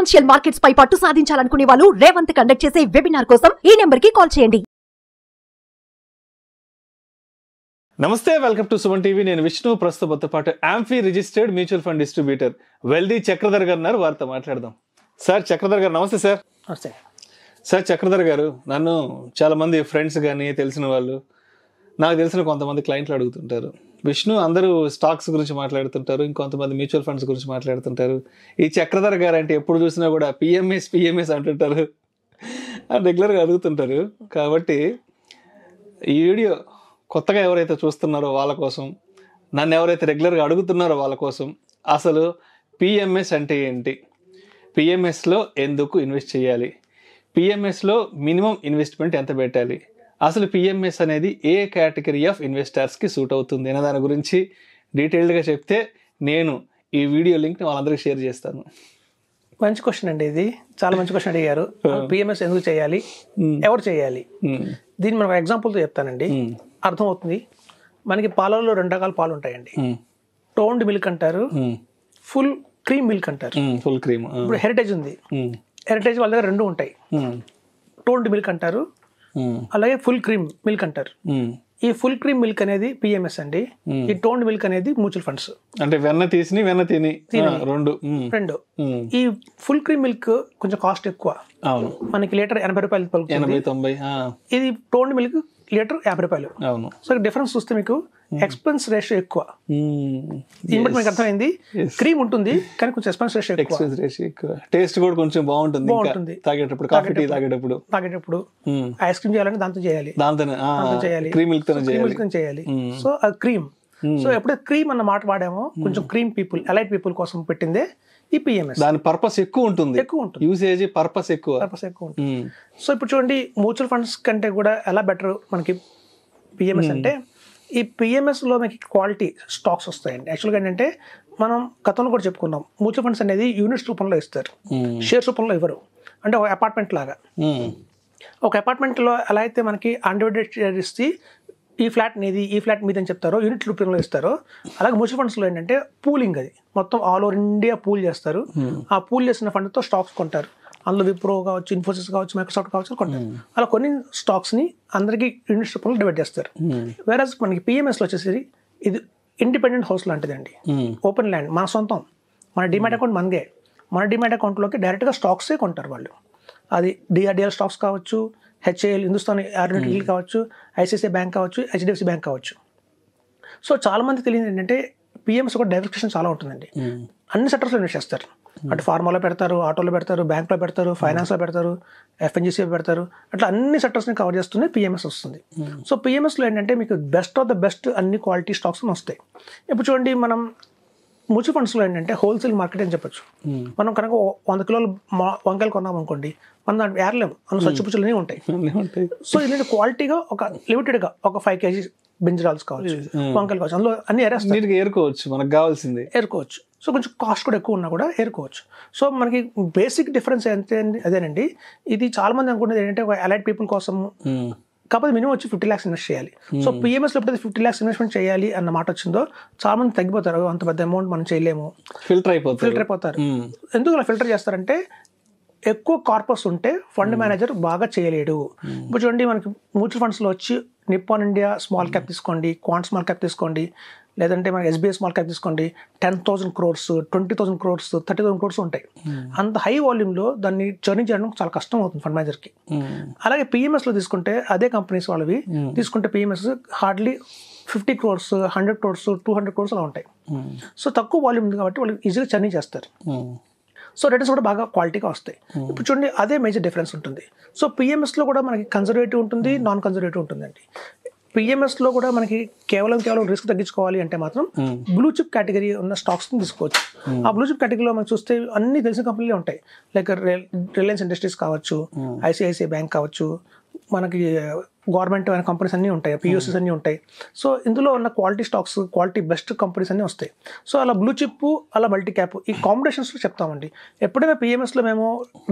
Financial markets పై పట్టు సాధించాలనుకునే వాళ్ళు Revanth conduct చేసే వెబినార్ కోసం ఈ నెంబర్ కి కాల్ చేయండి. నమస్తే, వెల్కమ్ టు సుమన్ టీవీ. నేను విష్ణు. ప్రస్తుతంతో పాటు amphi registered mutual fund distributor wealthy Chakradhar గారు ఉన్నారు. వారితో మాట్లాడదాం. సార్ చక్రధర్ గారు నమస్తే. సార్ నమస్తే సార్. చక్రధర్ గారు, నన్ను చాలా మంది ఫ్రెండ్స్ కానీ తెలిసిన వాళ్ళు, నాకు తెలిసిన కొంతమంది క్లయింట్లు అడుగుతుంటారు, విష్ణు అందరూ స్టాక్స్ గురించి మాట్లాడుతుంటారు, ఇంకొంతమంది మ్యూచువల్ ఫండ్స్ గురించి మాట్లాడుతుంటారు, ఈ చక్రధర్ గారు అంటే ఎప్పుడు చూసినా కూడా పిఎంఎస్ అంటుంటారు అని రెగ్యులర్గా అడుగుతుంటారు. కాబట్టి ఈ వీడియో కొత్తగా ఎవరైతే చూస్తున్నారో వాళ్ళ కోసం, నన్ను ఎవరైతే రెగ్యులర్గా అడుగుతున్నారో వాళ్ళ కోసం, అసలు పిఎంఎస్ అంటే ఏంటి, పిఎంఎస్లో ఎందుకు ఇన్వెస్ట్ చేయాలి, పిఎంఎస్లో మినిమం ఇన్వెస్ట్మెంట్ ఎంత పెట్టాలి, అసలు పిఎంఎస్ అనేది ఏ కేటగిరీ ఆఫ్ ఇన్వెస్టర్స్కి సూట్ అవుతుంది అనే దాని గురించి డీటెయిల్డ్గా చెప్తే నేను ఈ వీడియో లింక్ని వాళ్ళందరికీ షేర్ చేస్తాను. మంచి క్వశ్చన్ అండి, ఇది చాలా మంచి క్వశ్చన్ అడిగారు. పిఎంఎస్ ఎందుకు చేయాలి, ఎవరు చేయాలి, దీన్ని మనం ఎగ్జాంపుల్తో చెప్తానండి, అర్థమవుతుంది. మనకి పాలలో 2 రకాల పాలు ఉంటాయండి. టోన్డ్ మిల్క్ అంటారు, ఫుల్ క్రీమ్ మిల్క్ అంటారు. Full cream. ఇప్పుడు హెరిటేజ్ ఉంది, హెరిటేజ్ వాళ్ళ దగ్గర 2 ఉంటాయి. టోన్డ్ మిల్క్ అంటారు, అలాగే ఫుల్ క్రీమ్ మిల్క్ అంటారు. ఈ ఫుల్ క్రీమ్ మిల్క్ అనేది పిఎంఎస్ అండి. ఈ టోన్డ్ మిల్క్ అనేది మ్యూచువల్ ఫండ్స్. అంటే వెన్న తిని రెండు. ఈ ఫుల్ క్రీమ్ మిల్క్ కొంచెం కాస్ట్ ఎక్కువ, మనకి లీటర్ 80 రూపాయలు పలుకుతుంది. 90. ఇది టోన్డ్ మిల్క్ లీటర్ 50 రూపాయలు. సో డిఫరెన్స్ చూస్తే మీకు ఎక్స్పెన్స్ రేషియో ఎక్కువ. దీని బట్టి మీకు అర్థమైంది, క్రీమ్ ఉంటుంది కానీ కొంచెం ఎక్స్పెన్స్ రేషియో ఎక్కువ. టేస్ట్ కూడా కొంచెం బాగుంటుంది. తాగేటప్పుడు, కాఫీ టీ తాగేటప్పుడు ఐస్ క్రీమ్ చేయాలంటే దాంతో చేయాలి, క్రీమ్ మిల్క్ తో చేయాలి. సో అది క్రీమ్. సో ఎప్పుడైతే క్రీమ్ అన్న మాట వాడామో, కొంచెం క్రీమ్ పీపుల్, ఎలైట్ పీపుల్ కోసం పెట్టిందే ఈ పిఎంఎస్. దాని పర్పస్ ఎక్కువ ఉంటుంది, యూసేజ్ పర్పస్ ఎక్కువ ఉంటుంది. సో ఇప్పుడు చూడండి, మ్యూచువల్ ఫండ్స్ కంటే కూడా ఎలా బెటర్ మనకి పిఎంఎస్ అంటే, ఈ పిఎంఎస్లో మనకి క్వాలిటీ స్టాక్స్ వస్తాయండి. యాక్చువల్గా ఏంటంటే, మనం గతంలో కూడా చెప్పుకున్నాం, మ్యూచువల్ ఫండ్స్ అనేది యూనిట్స్ రూపంలో ఇస్తారు, షేర్స్ రూపంలో ఇవ్వరు. అంటే ఒక అపార్ట్మెంట్ లాగా, ఒక అపార్ట్మెంట్లో ఎలా అయితే మనకి అన్డివైడెడ్ షేర్ ఇస్తే ఈ ఫ్లాట్ నీది, ఈ ఫ్లాట్ మీది అని చెప్తారో, యూనిట్ రూపంలో ఇస్తారో, అలాగే మ్యూచువల్ ఫండ్స్లో ఏంటంటే పూలింగ్, అది మొత్తం ఆల్ ఓవర్ ఇండియా పూల్ చేస్తారు. ఆ పూల్ చేసిన ఫండ్తో స్టాక్స్ కొంటారు. అందులో విప్రో కావచ్చు, ఇన్ఫోసిస్ కావచ్చు, మైక్రోసాఫ్ట్ కావచ్చు కొంటారు. అలా కొన్ని స్టాక్స్ని అందరికీ యూనిట్స్ రూపంలో డివైడ్ చేస్తారు. వేరే మనకి పిఎంఎస్లో వచ్చేసి ఇది ఇండిపెండెంట్ హౌస్ లాంటిదండి, ఓపెన్ ల్యాండ్, మన సొంతం. మన డిమాట్ అకౌంట్ మనదే. మన డిమాట్ అకౌంట్లోకి డైరెక్ట్గా స్టాక్సే కొంటారు వాళ్ళు. అది డిఆర్డిఎల్ స్టాక్స్ కావచ్చు, హెచ్ఏఎల్, హిందుస్థాన్ ఏరోనాటికల్ కావచ్చు, ఐసిఐసిఐ బ్యాంక్ కావచ్చు, హెచ్డిఎఫ్సి బ్యాంక్ కావచ్చు. సో చాలా మంది తెలియదు ఏంటంటే, పిఎంఎస్ కూడా డైవర్సిఫికేషన్ చాలా ఉంటుందండి. అన్ని సెక్టర్స్లో ఇన్వెస్ట్ చేస్తారు. అటు ఫార్మాలో పెడతారు, ఆటోలో పెడతారు, బ్యాంక్లో పెడతారు, ఫైనాన్స్లో పెడతారు, ఎఫ్ఎన్జీసీలో పెడతారు. అట్లా అన్ని సెక్టర్స్ని కవర్ చేస్తూనే పిఎంఎస్ వస్తుంది. సో పిఎంఎస్లో ఏంటంటే మీకు బెస్ట్ ఆఫ్ ద బెస్ట్ అన్ని క్వాలిటీ స్టాక్స్ వస్తాయి. ఇప్పుడు చూడండి, మనం మ్యూచువల్ ఫండ్స్లో ఏంటంటే హోల్సేల్ మార్కెట్ అని చెప్పొచ్చు. మనం కనుక 100 కిలోలు వంకాయలు కొన్నాం అనుకోండి, మనం దాంట్లో ఏరలేము, అందులో సచ్చిపుచ్చులన్నీ ఉంటాయి. సో ఇది క్వాలిటీగా ఒక లిమిటెడ్గా ఒక 5 kg బింజరాల్స్ కావచ్చు, వంకాయలు కావచ్చు, అందులో అన్ని ఏరుకోవచ్చు, మనకు కావాల్సింది ఏరుకోవచ్చు. సో కొంచెం కాస్ట్ కూడా ఎక్కువ ఉన్నా కూడా ఏరుకోవచ్చు. సో మనకి బేసిక్ డిఫరెన్స్ ఎంత అదేనండి. ఇది చాలా మంది అనుకునేది ఏంటంటే, ఒక ఎలైట్ పీపుల్ కోసం, కాకపోతే మినిమం వచ్చి 50 lakhs ఇన్వెస్ట్ చేయాలి. సో పిఎంఎస్లో ఎప్పుడైతే 50 lakhs ఇన్వెస్ట్మెంట్ చేయాలి అన్న మాట వచ్చిందో, చాలా మంది తగ్గిపోతారు. అంత పెద్ద అమౌంట్ మనం చేయలేము, ఫిల్టర్ అయిపోతారు. ఎందుకు అలా ఫిల్టర్ చేస్తారంటే, ఎక్కువ కార్పస్ ఉంటే ఫండ్ మేనేజర్ బాగా చేయలేడు. ఇప్పుడు చూడండి, మనకి మ్యూచువల్ ఫండ్స్లో వచ్చి నిప్పాన్ ఇండియా స్మాల్ క్యాప్ తీసుకోండి, క్వాంట్ స్మాల్ క్యాప్ తీసుకోండి, లేదంటే మనకి ఎస్బీఐ స్మాల్ క్యాప్ తీసుకోండి, 10,000 crores, 20,000 crores, 30,000 crores ఉంటాయి. అంత హై వాల్యూమ్లో దాన్ని చర్నింగ్ చేయడం చాలా కష్టం అవుతుంది ఫండ్ మేనేజర్కి. అలాగే పిఎంఎస్లో తీసుకుంటే, అదే కంపెనీస్ వాళ్ళవి తీసుకుంటే PMS hardly 50 crores, 100 crores, 200 crores అలా ఉంటాయి. సో తక్కువ వాల్యూమ్ ఉంది కాబట్టి వాళ్ళు ఈజీగా చర్నింగ్ చేస్తారు. సో రిటర్న్స్ కూడా బాగా క్వాలిటీగా వస్తాయి. ఇప్పుడు చూడండి, అదే మేజర్ డిఫరెన్స్ ఉంటుంది. సో పిఎంఎస్లో కూడా మనకి కన్జర్వేటివ్ ఉంటుంది, నాన్ కన్జర్వేటివ్ ఉంటుందండి. పిఎంఎస్లో కూడా మనకి కేవలం రిస్క్ తగ్గించుకోవాలి అంటే మాత్రం బ్లూ చిప్ కేటగిరీ ఉన్న స్టాక్స్ని తీసుకోవచ్చు. ఆ బ్లూ చిప్ కేటగిరీలో మనం చూస్తే అన్ని తెలిసిన కంపెనీలే ఉంటాయి. లైక్ రిలయన్స్ ఇండస్ట్రీస్ కావచ్చు, ఐసిఐసిఐ బ్యాంక్ కావచ్చు, మనకి గవర్నమెంట్ అయిన కంపెనీస్ అన్నీ ఉంటాయి, పియూసీస్ అన్నీ ఉంటాయి. సో ఇందులో ఉన్న quality stocks, quality best companies అన్నీ వస్తాయి. సో అలా బ్లూ చిప్, అలా మల్టీ క్యాప్, ఈ కాంబినేషన్స్లో చెప్తామండి. ఎప్పుడైనా పిఎంఎస్లో మేము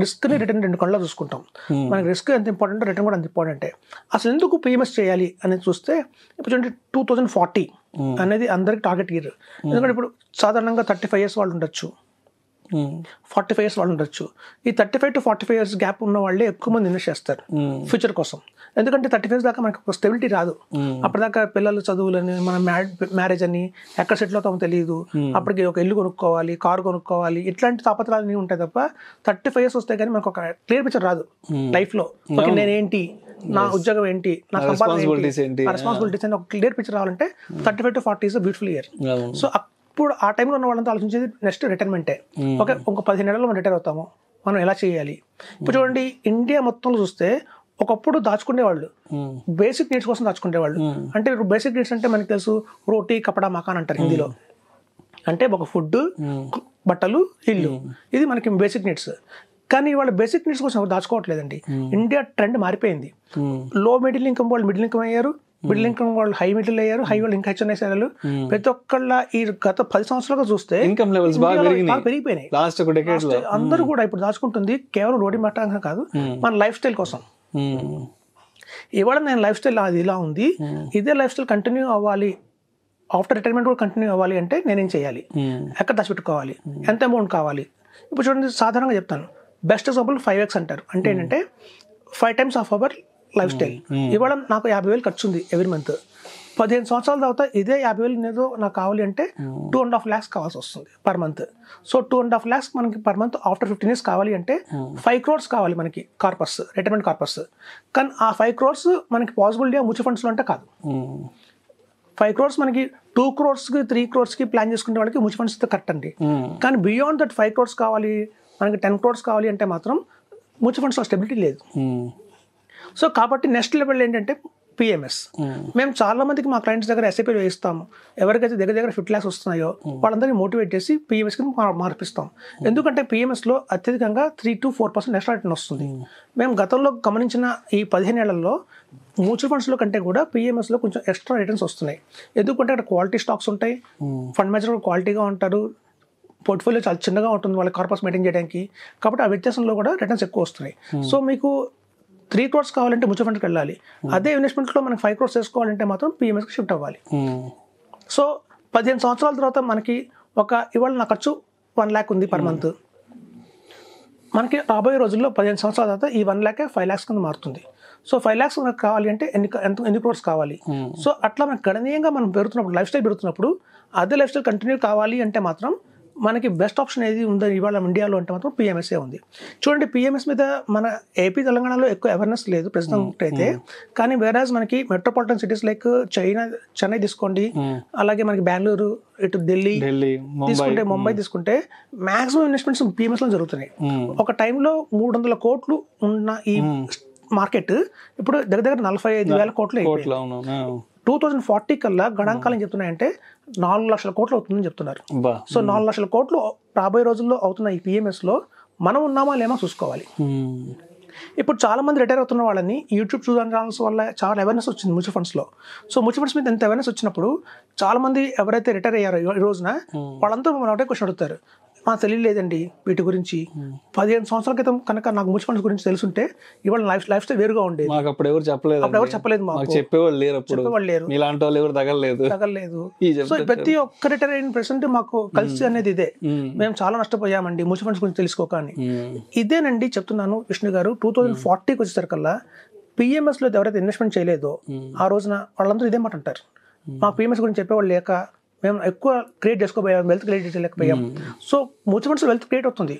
రిస్క్ని రిటర్న్ 2 కళ్ళలో చూసుకుంటాం. మనకి రిస్క్ ఎంత ఇంపార్టెంట్, రిటర్న్ కూడా అంత ఇంపార్టెంటే. అసలు ఎందుకు పిఎంఎస్ చేయాలి అనేది చూస్తే, ఇప్పుడు చూడండి 2040 అనేది అందరికి టార్గెట్ ఇయర్. ఎందుకంటే ఇప్పుడు సాధారణంగా 35 years వాళ్ళు ఉండొచ్చు, 45 years వాళ్ళు ఉండొచ్చు. ఈ 35 to 45 years గ్యాప్ ఉన్న వాళ్ళే ఎక్కువ మంది ఇన్వెస్ట్ చేస్తారు ఫ్యూచర్ కోసం. ఎందుకంటే 35 years దాకా మనకు ఒక స్టెబిలిటీ రాదు. అప్పటిదాకా పిల్లలు చదువులని, మన మ్యారేజ్ అని, ఎక్కడ సెటిల్ అవుతామో తెలియదు. అప్పటికి ఒక ఇల్లు కొనుక్కోవాలి, కారు కొనుక్కోవాలి, ఇట్లాంటి తాపత్రాలు ఉంటాయి తప్ప 35 years వస్తే కానీ మనకు ఒక క్లియర్ పిక్చర్ రాదు లైఫ్లో. ఓకే, నేనేంటి, నా ఉద్యోగం ఏంటి, నా రెస్పాన్సిబిలిటీస్ అని ఒక క్లియర్ పిక్చర్ రావాలంటే 35 to 40 is a beautiful year. So ఇప్పుడు ఆ టైంలో ఉన్న వాళ్ళంతా ఆలోచించేది నెక్స్ట్ రిటైర్మెంటే. ఓకే, ఇంకో 15 ఏళ్లలో మనం రిటైర్ అవుతాము, మనం ఎలా చేయాలి? ఇప్పుడు చూడండి, ఇండియా మొత్తంలో చూస్తే ఒకప్పుడు దాచుకునేవాళ్ళు, బేసిక్ నీడ్స్ కోసం దాచుకునేవాళ్ళు. అంటే బేసిక్ నీడ్స్ అంటే మనకి తెలుసు, రోటీ కపడా మకాన్ అంటారు హిందీలో. అంటే ఒక ఫుడ్, బట్టలు, ఇల్లు, ఇది మనకి బేసిక్ నీడ్స్. కానీ వాళ్ళ బేసిక్ నీడ్స్ కోసం దాచుకోవట్లేదండి. ఇండియా ట్రెండ్ మారిపోయింది. లో మిడిల్ ఇన్కమ్ వాళ్ళు మిడిల్ ఇన్కమ్ అయ్యారు, మిడిల్ ఇన్కమ్ వాళ్ళు హై మిడిల్ అయ్యారు, హై వాళ్ళు ఇంకా హెచ్ఎన్ఐ అయ్యారు. ప్రతి ఒక్కళ్ళ ఈ గత 10 సంవత్సరాలుగా చూస్తే ఇన్కమ్ లెవెల్స్ బాగా పెరిగిపోయినాయి. లాస్ట్ అందరూ కూడా ఇప్పుడు దాచుకుంటుంది కేవలం రోడ్డు మట్టంగా కాదు, మన లైఫ్ స్టైల్ కోసం. ఇవాళ నేను లైఫ్ స్టైల్ అది ఇలా ఉంది, ఇదే లైఫ్ స్టైల్ కంటిన్యూ అవ్వాలి, ఆఫ్టర్ రిటైర్మెంట్ కూడా కంటిన్యూ అవ్వాలి అంటే నేనేం చేయాలి, ఎక్కడ దాచిపెట్టుకోవాలి, ఎంత అమౌంట్ కావాలి? ఇప్పుడు చూడండి, సాధారణంగా చెప్తాను, బెస్ట్ ఎగ్జాంపుల్ 5x అంటారు. అంటే ఏంటంటే 5 times of our life style. ఇవాళ నాకు 50,000 ఖర్చు ఉంది ఎవ్రీ మంత్. 15 సంవత్సరాల తర్వాత ఇదే 50,000 ఏదో నాకు కావాలి అంటే 2.5 lakhs కావాల్సి వస్తుంది పర్ మంత్. సో 2.5 lakhs మనకి పర్ మంత్ ఆఫ్టర్ 15 years కావాలి అంటే 5 crores కావాలి మనకి కార్పస్, రిటైర్మెంట్ కార్పస్. కానీ ఆ 5 crores మనకి పాసిబిలిటీ మ్యూచువల్ ఫండ్స్లో అంటే కాదు. 5 crores మనకి 2 crores-కి 3 crores-కి ప్లాన్ చేసుకునే వాళ్ళకి మ్యూచువల్ ఫండ్స్ కరెక్ట్ అండి. కానీ బియాండ్ దట్ 5 crores కావాలి, మనకి 10 crores కావాలి అంటే మాత్రం మ్యూచువల్ ఫండ్స్లో స్టెబిలిటీ లేదు. సో కాబట్టి నెక్స్ట్ లెవెల్ ఏంటంటే పిఎంఎస్. మేము చాలా మందికి మా క్లయింట్స్ దగ్గర ఎస్ఐపీ వేయిస్తాము. ఎవరికైతే దగ్గర 50 lakhs వస్తున్నాయో వాళ్ళందరినీ మోటివేట్ చేసి పిఎంఎస్ కింద మార్పిస్తాం. ఎందుకంటే పిఎంఎస్లో అత్యధికంగా 3 to 4% ఎక్స్ట్రా రిటర్న్ వస్తుంది. మేము గతంలో గమనించిన ఈ 15 ఏళ్లలో మ్యూచువల్ ఫండ్స్లో కంటే కూడా పిఎంఎస్లో కొంచెం ఎక్స్ట్రా రిటర్న్స్ వస్తున్నాయి. ఎందుకంటే అక్కడ క్వాలిటీ స్టాక్స్ ఉంటాయి, ఫండ్ మేనేజర్ క్వాలిటీగా ఉంటారు, పోర్ట్ఫోలియో చాలా చిన్నగా ఉంటుంది వాళ్ళ కార్పస్ మెయింటైన్ చేయడానికి. కాబట్టి ఆ వ్యత్యాసంలో కూడా రిటర్న్స్ ఎక్కువ వస్తున్నాయి. సో మీకు 3 crores కావాలంటే మ్యూచువల్ ఫండ్కి వెళ్ళాలి. అదే ఇన్వెస్ట్మెంట్లో మనకి 5 crores చేసుకోవాలంటే మాత్రం పిఎంఎస్కి షిఫ్ట్ అవ్వాలి. సో 15 సంవత్సరాల తర్వాత మనకి ఇవాళ నా ఖర్చు 1 lakh ఉంది పర్ మంత్. మనకి రాబోయే రోజుల్లో 15 సంవత్సరాల తర్వాత ఈ 1 lakh 5 lakhs కింద మారుతుంది. సో 5 lakhs మనకు కావాలి అంటే ఎన్ని crores కావాలి? సో అట్లా మనకు గణనీయంగా మనం పెరుగుతున్నప్పుడు, లైఫ్ స్టైల్ పెరుగుతున్నప్పుడు, అదే లైఫ్ స్టైల్ కంటిన్యూ కావాలి అంటే మాత్రం మనకి బెస్ట్ ఆప్షన్ ఏది ఉందో ఇవాళ ఇండియాలో అంటే మాత్రం పిఎంఎస్ఏ ఉంది. చూడండి, పిఎంఎస్ మీద మన ఏపీ తెలంగాణలో ఎక్కువ అవేర్నెస్ లేదు ప్రస్తుతం అయితే. కానీ వేరాజ్ మనకి మెట్రోపాలిటన్ సిటీస్ లైక్ చెన్నై తీసుకోండి, అలాగే మనకి బెంగళూరు, ఇటు ఢిల్లీ తీసుకుంటే, ముంబై తీసుకుంటే మాక్సిమం ఇన్వెస్ట్మెంట్స్ పిఎంఎస్లో జరుగుతున్నాయి. ఒక టైంలో 300 కోట్లు ఉన్న ఈ మార్కెట్ ఇప్పుడు దగ్గర 45,000 కోట్లు అయిపోయింది. 2040 కల్లా గణాంకాలు ఏం చెప్తున్నాయంటే 4 లక్షల కోట్లు అవుతుందని చెప్తున్నారు. సో 4 లక్షల కోట్లు రాబోయే రోజుల్లో అవుతున్న ఈ పిఎంఎస్లో మనం ఉన్నామా లేమో చూసుకోవాలి. ఇప్పుడు చాలా మంది రిటైర్ అవుతున్న వాళ్ళని యూట్యూబ్ ఛానల్స్ వల్ల చాలా అవేర్నెస్ వచ్చింది మ్యూచువల్ ఫండ్స్లో. సో మ్యూచువల్ ఫండ్స్ మీద ఎంత అవేర్నెస్ వచ్చినప్పుడు చాలా మంది ఎవరైతే రిటైర్ అయ్యారో ఈ రోజున వాళ్ళంతా మనం ఒకటే క్వశ్చన్ అడుగుతారు, మాకు తెలియలేదండి వీటి గురించి. 15 సంవత్సరాల క్రితం కనుక నాకు మ్యూచువల్ ఫండ్స్ గురించి తెలుసుంటే ఇవాళ లైఫ్ స్టైల్ వేరుగా ఉండేది. మాకు అప్పుడు ఎవరు చెప్పలేదు, మాకు చెప్పేవాళ్ళు లేరు, ఇలాంటి వాళ్ళు ఎవరు తగలలేదు. సో ప్రతి ఒక్క రిటైర్ అయిన ప్రెసెంట్ మాకు కలిసి అనేది ఇదే, మేము చాలా నష్టపోయామండి మ్యూచువల్ ఫండ్స్ గురించి తెలుసుకోక అని. ఇదేనండి చెప్తున్నాను విష్ణు గారు. 2040కి వచ్చేసరికల్లా పిఎంఎస్లో ఎవరైతే ఇన్వెస్ట్మెంట్ చేయలేదో ఆ రోజున వాళ్ళందరూ ఇదే మాట అంటారు, మాకు పిఎంఎస్ గురించి చెప్పేవాళ్ళు లేక మేము ఎక్కువ క్రియేట్ చేసుకోపోయాం, వెల్త్ క్రియేట్ చేయలేకపోయాం. So mutual funds wealth create అవుతుంది,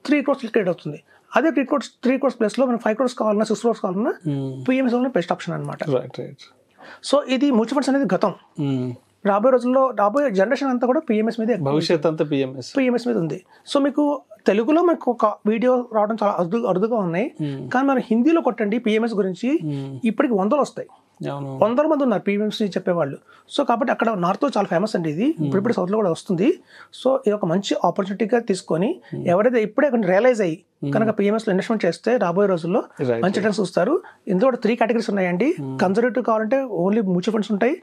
3 crores క్రియేట్ అవుతుంది. అదే 3 crores ప్లస్లో మనం 5 crores కావాలన్నా 6 crores కావాలన్నా పిఎంఎస్ బెస్ట్ ఆప్షన్ అనమాట. సో ఇది మ్యూచువల్ ఫండ్స్ అనేది గతం. రాబోయే రోజుల్లో రాబోయే జనరేషన్ అంతా కూడా పిఎంఎస్ మీద, భవిష్యత్ అంతా పిఎంఎస్ మీద ఉంది. సో మీకు తెలుగులో మనకు ఒక వీడియో రావడం చాలా అరుదుగా ఉన్నాయి. కానీ మనం హిందీలో కొట్టండి పిఎంఎస్ గురించి, ఇప్పటికి 100 వస్తాయి. 100 మంది ఉన్నారు పిఎంఎస్ చెప్పేవాళ్ళు. సో కాబట్టి అక్కడ నార్త్లో చాలా ఫేమస్ అండి ఇది, ఇప్పుడు సౌత్లో కూడా వస్తుంది. సో ఇది ఒక మంచి ఆపర్చునిటీగా తీసుకొని ఎవరైతే ఇప్పుడే రియలైజ్ అయ్యి కనుక పిఎంఎస్లో ఇన్వెస్ట్మెంట్ చేస్తే రాబోయే రోజుల్లో మంచి రిటర్న్స్ చూస్తారు. ఇందులో 3 categories ఉన్నాయండి. కన్జర్వేటివ్ కావాలంటే ఓన్లీ మ్యూచువల్ ఫండ్స్ ఉంటాయి,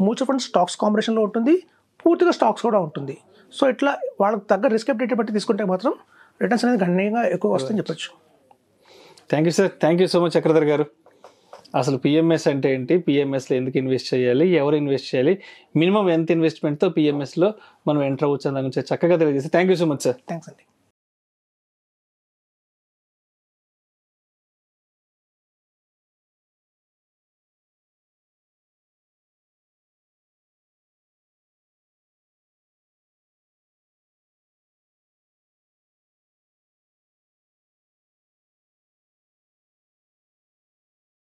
మ్యూచువల్ ఫండ్స్ స్టాక్స్ కాంబినేషన్లో ఉంటుంది, పూర్తిగా స్టాక్స్ కూడా ఉంటుంది. సో ఇట్లా వాళ్ళకి తగ్గ రిస్క్ అప్డేట్ బట్టి తీసుకుంటే మాత్రం రిటర్న్స్ అనేది గణనీయంగా ఎక్కువ వస్తుందని చెప్పొచ్చు. Thank you sir, thank you so much Chakradhar గారు. అసలు పిఎంఎస్ అంటే ఏంటి, పిఎంఎస్లో ఎందుకు ఇన్వెస్ట్ చేయాలి, ఎవరు ఇన్వెస్ట్ చేయాలి, మినిమం ఎంత ఇన్వెస్ట్మెంట్తో పిఎంఎస్లో మనం ఎంటర్ అవ్వచ్చు అని దాని గురించి చక్కగా తెలియజేసి thank you so much sir. Thanks అండి.